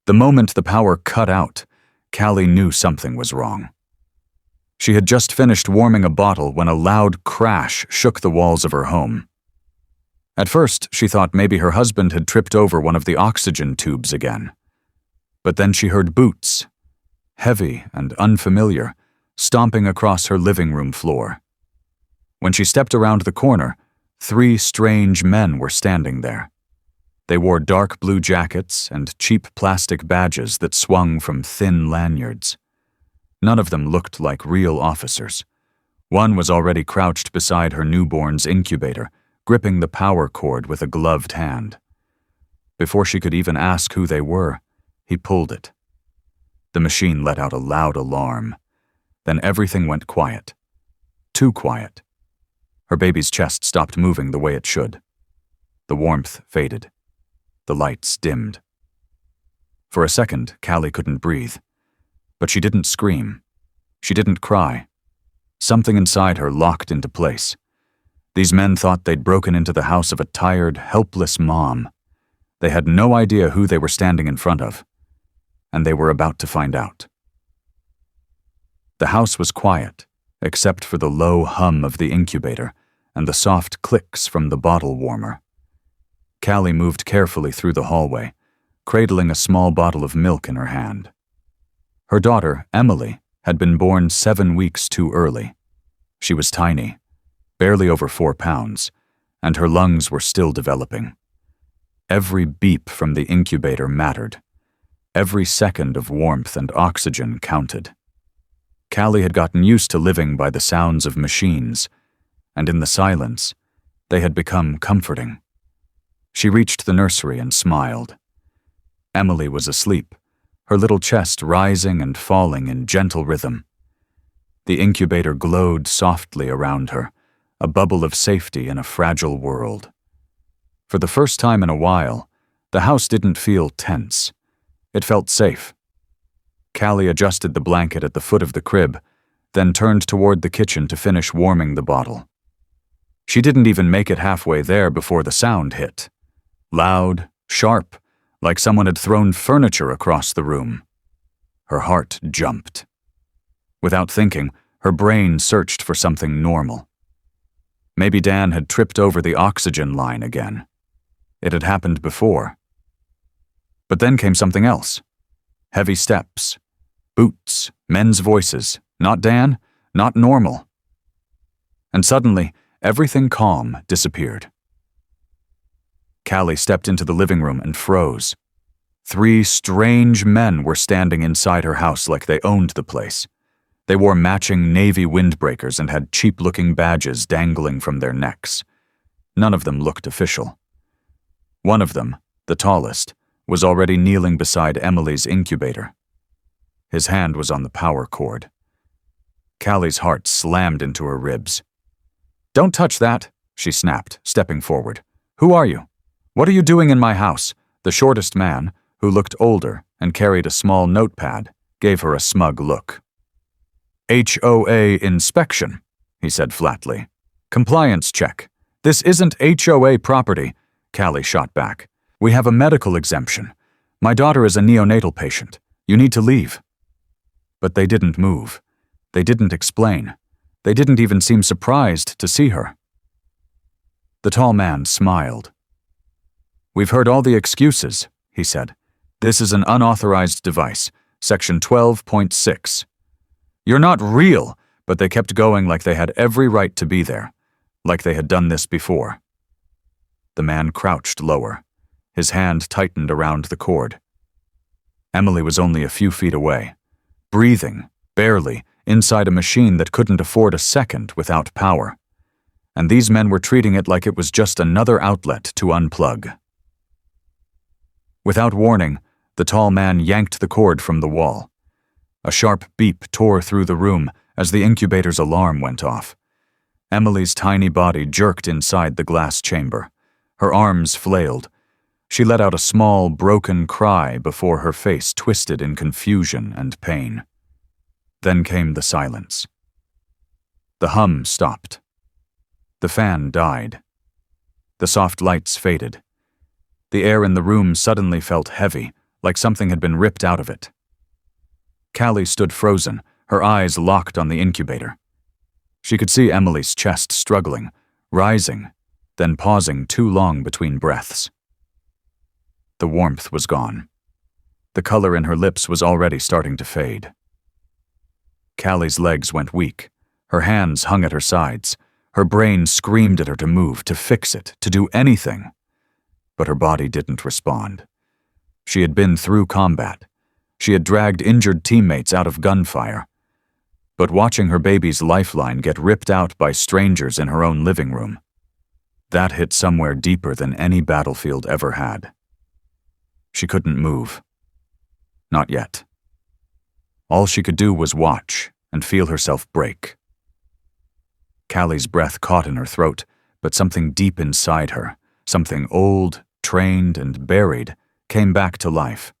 The moment the power cut out, Callie knew something was wrong. She had just finished warming a bottle when a loud crash shook the walls of her home. At first, she thought maybe her husband had tripped over one of the oxygen tubes again. But then she heard boots, heavy and unfamiliar, stomping across her living room floor. When she stepped around the corner, 3 strange men were standing there. They wore dark blue jackets and cheap plastic badges that swung from thin lanyards. None of them looked like real officers. One was already crouched beside her newborn's incubator, gripping the power cord with a gloved hand. Before she could even ask who they were, he pulled it. The machine let out a loud alarm. Then everything went quiet. Too quiet. Her baby's chest stopped moving the way it should. The warmth faded. The lights dimmed. For a second, Callie couldn't breathe. But she didn't scream. She didn't cry. Something inside her locked into place. These men thought they'd broken into the house of a tired, helpless mom. They had no idea who they were standing in front of. And they were about to find out. The house was quiet, except for the low hum of the incubator and the soft clicks from the bottle warmer. Callie moved carefully through the hallway, cradling a small bottle of milk in her hand. Her daughter, Emily, had been born 7 weeks too early. She was tiny, barely over 4 pounds, and her lungs were still developing. Every beep from the incubator mattered. Every second of warmth and oxygen counted. Callie had gotten used to living by the sounds of machines, and in the silence, they had become comforting. She reached the nursery and smiled. Emily was asleep, her little chest rising and falling in gentle rhythm. The incubator glowed softly around her, a bubble of safety in a fragile world. For the first time in a while, the house didn't feel tense. It felt safe. Callie adjusted the blanket at the foot of the crib, then turned toward the kitchen to finish warming the bottle. She didn't even make it halfway there before the sound hit. Loud, sharp, like someone had thrown furniture across the room. Her heart jumped. Without thinking, her brain searched for something normal. Maybe Dan had tripped over the oxygen line again. It had happened before. But then came something else. Heavy steps, boots, men's voices. Not Dan, not normal. And suddenly, everything calm disappeared. Callie stepped into the living room and froze. 3 strange men were standing inside her house like they owned the place. They wore matching navy windbreakers and had cheap-looking badges dangling from their necks. None of them looked official. One of them, the tallest, was already kneeling beside Emily's incubator. His hand was on the power cord. Callie's heart slammed into her ribs. "Don't touch that," she snapped, stepping forward. "Who are you? What are you doing in my house?" The shortest man, who looked older and carried a small notepad, gave her a smug look. "HOA inspection," he said flatly. "Compliance check. This isn't HOA property," Callie shot back. "We have a medical exemption. My daughter is a neonatal patient. You need to leave." But they didn't move. They didn't explain. They didn't even seem surprised to see her. The tall man smiled. "We've heard all the excuses," he said. "This is an unauthorized device, Section 12.6. You're not real," but they kept going like they had every right to be there, like they had done this before. The man crouched lower. His hand tightened around the cord. Emily was only a few feet away, breathing, barely, inside a machine that couldn't afford a second without power. And these men were treating it like it was just another outlet to unplug. Without warning, the tall man yanked the cord from the wall. A sharp beep tore through the room as the incubator's alarm went off. Emily's tiny body jerked inside the glass chamber. Her arms flailed. She let out a small, broken cry before her face twisted in confusion and pain. Then came the silence. The hum stopped. The fan died. The soft lights faded. The air in the room suddenly felt heavy, like something had been ripped out of it. Callie stood frozen, her eyes locked on the incubator. She could see Emily's chest struggling, rising, then pausing too long between breaths. The warmth was gone. The color in her lips was already starting to fade. Callie's legs went weak. Her hands hung at her sides. Her brain screamed at her to move, to fix it, to do anything. But her body didn't respond. She had been through combat. She had dragged injured teammates out of gunfire. But watching her baby's lifeline get ripped out by strangers in her own living room, that hit somewhere deeper than any battlefield ever had. She couldn't move. Not yet. All she could do was watch and feel herself break. Callie's breath caught in her throat, but something deep inside her, something old, trained, and buried, came back to life.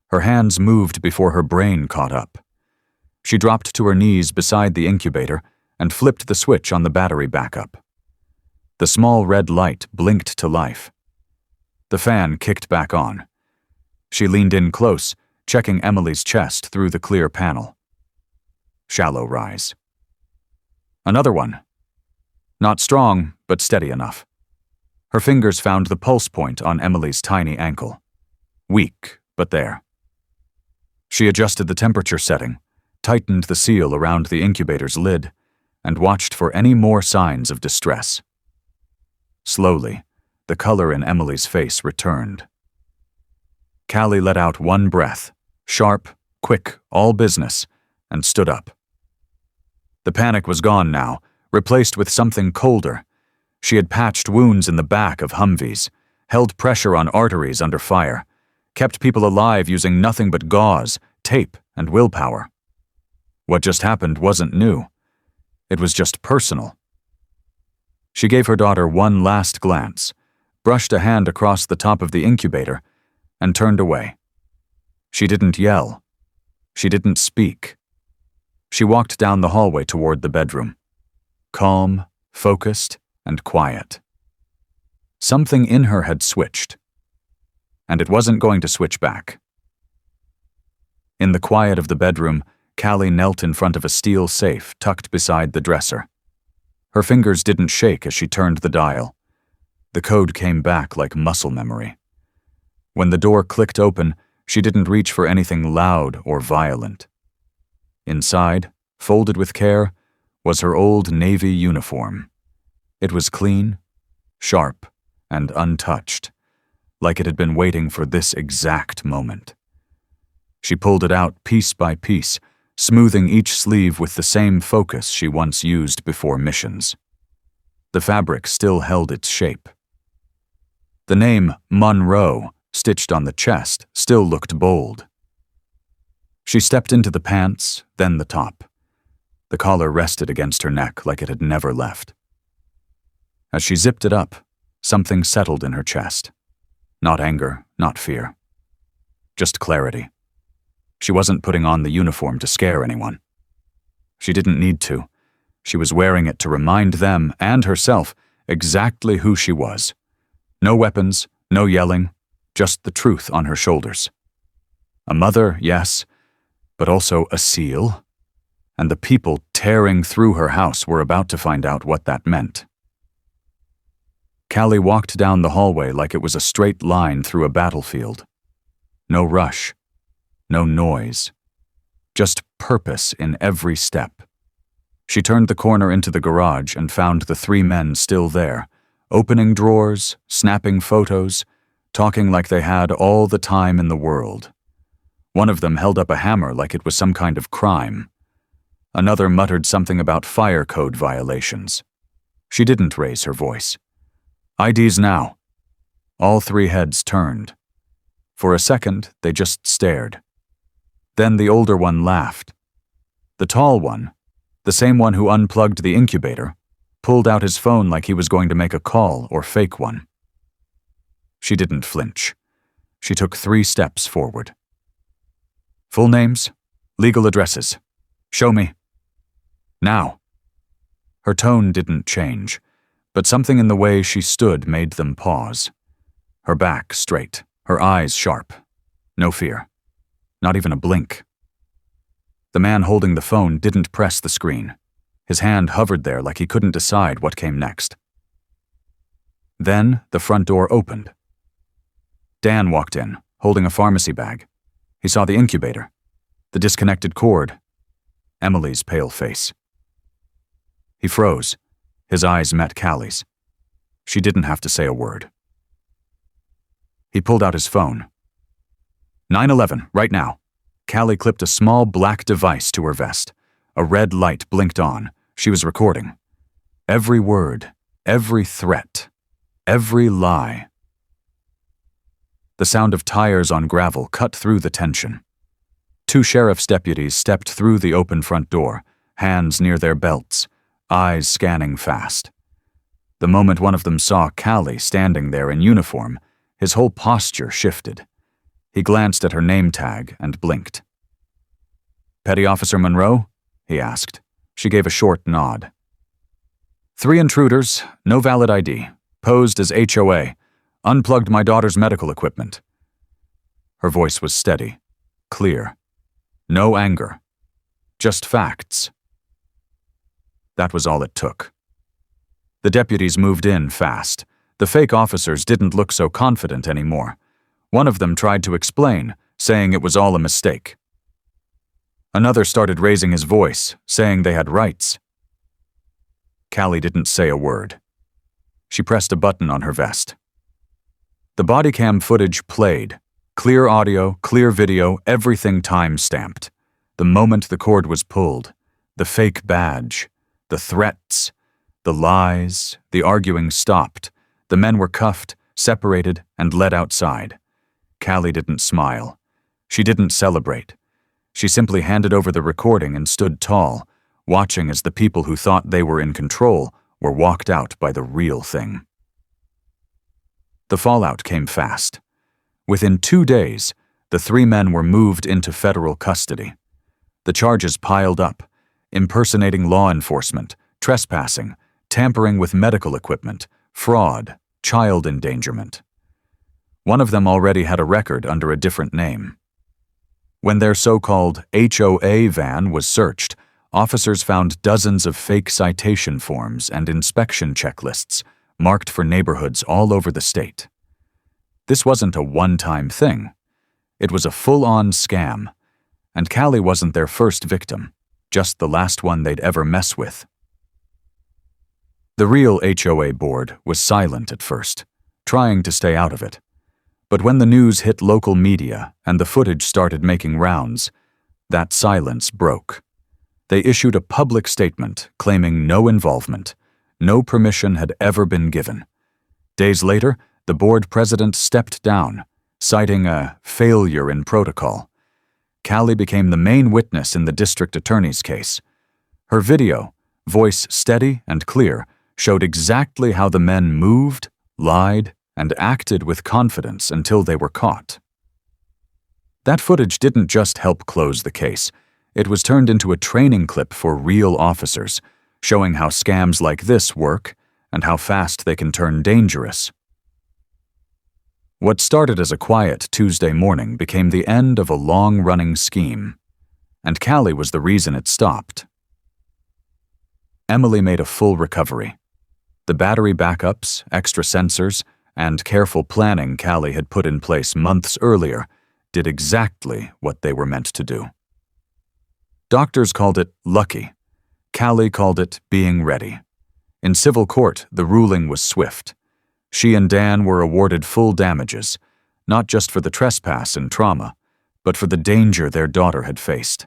Her hands moved before her brain caught up. She dropped to her knees beside the incubator and flipped the switch on the battery backup. The small red light blinked to life. The fan kicked back on. She leaned in close, checking Emily's chest through the clear panel. Shallow rise. Another one. Not strong, but steady enough. Her fingers found the pulse point on Emily's tiny ankle. Weak, but there. She adjusted the temperature setting, tightened the seal around the incubator's lid, and watched for any more signs of distress. Slowly, the color in Emily's face returned. Callie let out one breath, sharp, quick, all business, and stood up. The panic was gone now, replaced with something colder. She had patched wounds in the back of Humvees, held pressure on arteries under fire, kept people alive using nothing but gauze, tape, and willpower. What just happened wasn't new. It was just personal. She gave her daughter one last glance, brushed a hand across the top of the incubator, and turned away. She didn't yell. She didn't speak. She walked down the hallway toward the bedroom. Calm, focused, and quiet. Something in her had switched. And it wasn't going to switch back. In the quiet of the bedroom, Callie knelt in front of a steel safe tucked beside the dresser. Her fingers didn't shake as she turned the dial. The code came back like muscle memory. When the door clicked open, she didn't reach for anything loud or violent. Inside, folded with care, was her old Navy uniform. It was clean, sharp, and untouched, like it had been waiting for this exact moment. She pulled it out piece by piece, smoothing each sleeve with the same focus she once used before missions. The fabric still held its shape. The name Monroe, stitched on the chest, still looked bold. She stepped into the pants, then the top. The collar rested against her neck like it had never left. As she zipped it up, something settled in her chest. Not anger, not fear. Just clarity. She wasn't putting on the uniform to scare anyone. She didn't need to. She was wearing it to remind them and herself exactly who she was. No weapons, no yelling, just the truth on her shoulders. A mother, yes, but also a SEAL. And the people tearing through her house were about to find out what that meant. Callie walked down the hallway like it was a straight line through a battlefield. No rush. No noise. Just purpose in every step. She turned the corner into the garage and found the three men still there, opening drawers, snapping photos, talking like they had all the time in the world. One of them held up a hammer like it was some kind of crime. Another muttered something about fire code violations. She didn't raise her voice. IDs now. All three heads turned. For a second, they just stared. Then the older one laughed. The tall one, the same one who unplugged the incubator, pulled out his phone like he was going to make a call or fake one. She didn't flinch. She took 3 steps forward. Full names, legal addresses. Show me. Now. Her tone didn't change, but something in the way she stood made them pause. Her back straight, her eyes sharp. No fear. Not even a blink. The man holding the phone didn't press the screen. His hand hovered there like he couldn't decide what came next. Then the front door opened. Dan walked in, holding a pharmacy bag. He saw the incubator, the disconnected cord, Emily's pale face. He froze. His eyes met Callie's. She didn't have to say a word. He pulled out his phone. 911, right now. Callie clipped a small black device to her vest. A red light blinked on. She was recording. Every word, every threat, every lie. The sound of tires on gravel cut through the tension. 2 sheriff's deputies stepped through the open front door, hands near their belts, eyes scanning fast. The moment one of them saw Callie standing there in uniform, his whole posture shifted. He glanced at her name tag and blinked. "Petty Officer Monroe?" he asked. She gave a short nod. "3 intruders, no valid ID, posed as HOA, unplugged my daughter's medical equipment." Her voice was steady, clear. No anger. Just facts. That was all it took. The deputies moved in fast. The fake officers didn't look so confident anymore. One of them tried to explain, saying it was all a mistake. Another started raising his voice, saying they had rights. Callie didn't say a word. She pressed a button on her vest. The body cam footage played. Clear audio, clear video, everything time-stamped. The moment the cord was pulled, the fake badge, the threats, the lies, the arguing stopped. The men were cuffed, separated, and led outside. Callie didn't smile. She didn't celebrate. She simply handed over the recording and stood tall, watching as the people who thought they were in control were walked out by the real thing. The fallout came fast. Within 2 days, the 3 men were moved into federal custody. The charges piled up: impersonating law enforcement, trespassing, tampering with medical equipment, fraud, child endangerment. One of them already had a record under a different name. When their so-called HOA van was searched, officers found dozens of fake citation forms and inspection checklists marked for neighborhoods all over the state. This wasn't a one-time thing. It was a full-on scam, and Callie wasn't their first victim, just the last one they'd ever mess with. The real HOA board was silent at first, trying to stay out of it. But when the news hit local media and the footage started making rounds, that silence broke. They issued a public statement claiming no involvement, no permission had ever been given. Days later, the board president stepped down, citing a failure in protocol. Callie became the main witness in the district attorney's case. Her video, voice steady and clear, showed exactly how the men moved, lied, and acted with confidence until they were caught. That footage didn't just help close the case. It was turned into a training clip for real officers, showing how scams like this work and how fast they can turn dangerous. What started as a quiet Tuesday morning became the end of a long-running scheme, and Callie was the reason it stopped. Emily made a full recovery. The battery backups, extra sensors, and careful planning Callie had put in place months earlier did exactly what they were meant to do. Doctors called it lucky. Callie called it being ready. In civil court, the ruling was swift. She and Dan were awarded full damages, not just for the trespass and trauma, but for the danger their daughter had faced.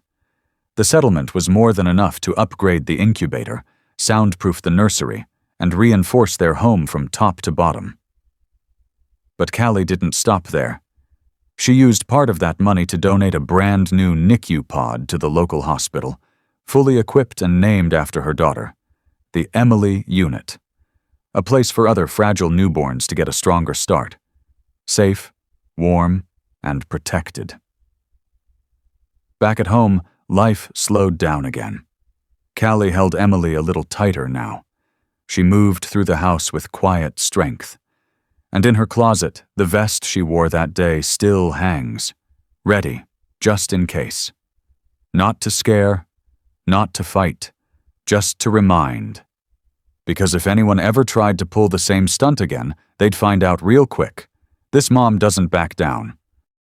The settlement was more than enough to upgrade the incubator, soundproof the nursery, and reinforce their home from top to bottom. But Callie didn't stop there. She used part of that money to donate a brand new NICU pod to the local hospital, fully equipped and named after her daughter, the Emily Unit, a place for other fragile newborns to get a stronger start, safe, warm, and protected. Back at home, life slowed down again. Callie held Emily a little tighter now. She moved through the house with quiet strength. And in her closet, the vest she wore that day still hangs, Ready, just in case. Not to scare, not to fight, just to remind. Because if anyone ever tried to pull the same stunt again, they'd find out real quick. This mom doesn't back down.